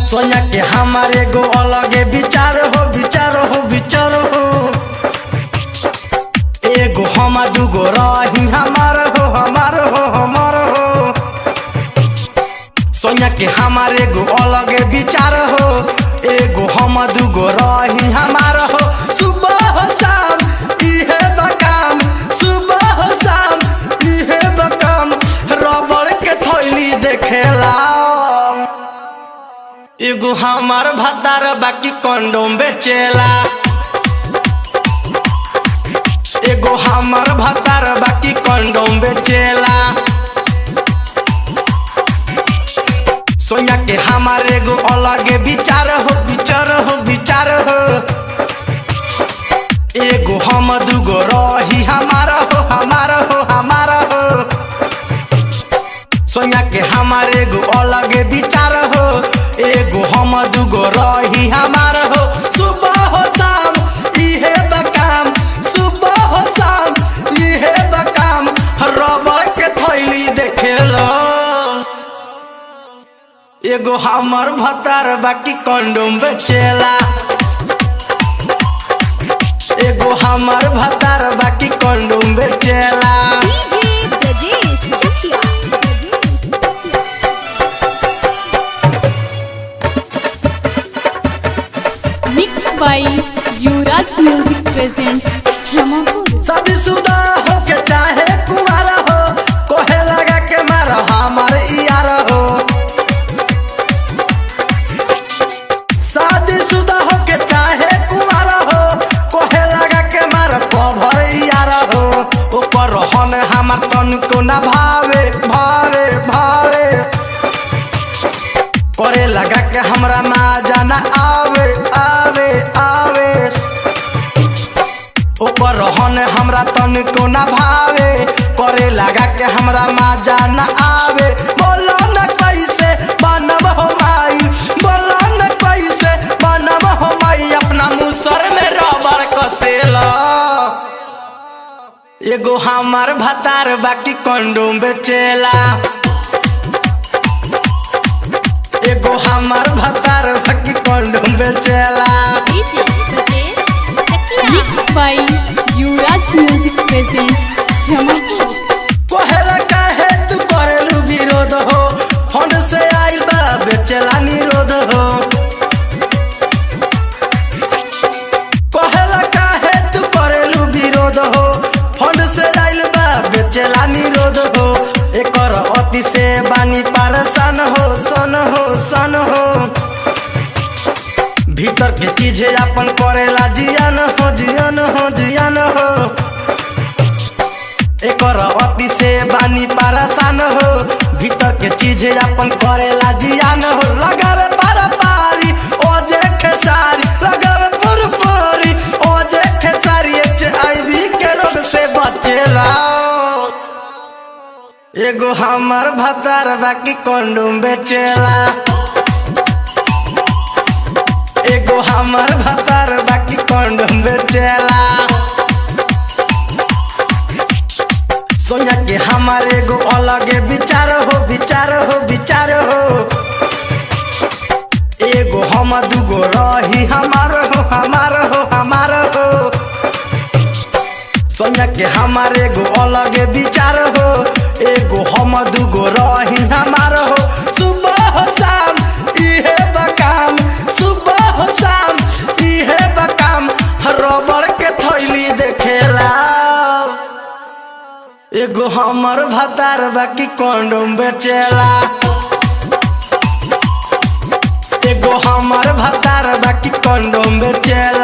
सोनिया के हमारे गो अलगे विचार हो विचार हो विचार हो। एगो हम दूगो रही हमार हो हमार हो हमार हो। सोनिया के हमारे गो अलगे विचार हो एगो हम दूगो रही हमार हो। सुबह हो शाम इहे बकाम सुबह हो शाम इहे बकाम रबड़ के थैली देखेला। एगो हमार भतार बाकी कंडोम बेचेला। एगो हमार भतार बाकी कंडोम बेचेला। सोनिया के हमारे एगो अलगे विचार हो विचार हो विचार हो। एगो हम दूगो रही हमारा हो हमारा हो हमारा हो। सोनिया के हमारे एगो अलगे विचार हो एगो हम दूगो रही हमारा हो। सुबह हो शाम इहे बकाम सुबह हो शाम इहे बकाम रबड़ के थैली देखेला। एगो हमर भतार बाकी कंडोम बेचेला। एगो हमर भतार बाकी कंडोम बेचेला। Mix by Yuvraj music presents Jamapur. शादीशुदा हो के चाहे कुंवारा हो कोहे लगा के मारा हमार यार हो। शादीशुदा हो के चाहे कुंवारा हो कोहे लगा के मारा कभर यार हो। ओकर हन हमार तनको ना भावे भावे भावे करे लगा के हमरा माजा ना आवे आवे आवे। ओकर रहन हमरा तनको ना भावे करे लगा के हमरा माजा ना आवे। बोलो न कैसे बनब हो माई बोलो न कैसे बनब हो माई अपना मुसर में रबड़ कसेला। एगो हमार भतार बाकी कंडोम बेचेला। एगो हमार भतार बाकी कंडोम बेचेला। Mix by Yuvraj music presents Jamapur. कोहेला काहे तू करेलू विरोध हो फंड से आइल बा बेचेला निरोध हो। कोहेला काहे तू करेलू विरोध हो फंड से आइल बा बेचेला निरोध हो। एकर अति से बानी परेशान हो सन हो सन हो। भीतर के चीज अपन करेला जियान हो जियान हो जियान हो। एकर अति से बानी परेशान हो भीतर के चीज अपन करेला जियान हो। लगावे पारा पारी ओजे खेसारी लगावे पुरपुरी ओजे खेसारी HIV के रोग से बचेला। एगो हमार भतार बाकी कंडोम बेचेला। एगो हमार भतार बाकी कंडोम बेचेला। सोनिया के हमारे एगो अलगे विचार हो विचार हो विचार हो। एगो हम दूगो रही हमार हो हमार हो हमार हो। सोनिया के हमारे एगो अलगे विचार हो एगो हम दूगो रही हमार हो। सुबह हो शाम इहे बकाम सुबह हो शाम इहे बकाम रबड़ के थैली देखेला। एगो हमर भतार बाकी कंडोम बेचेला। एगो हमर भतार बाकी कंडोम बेचेला।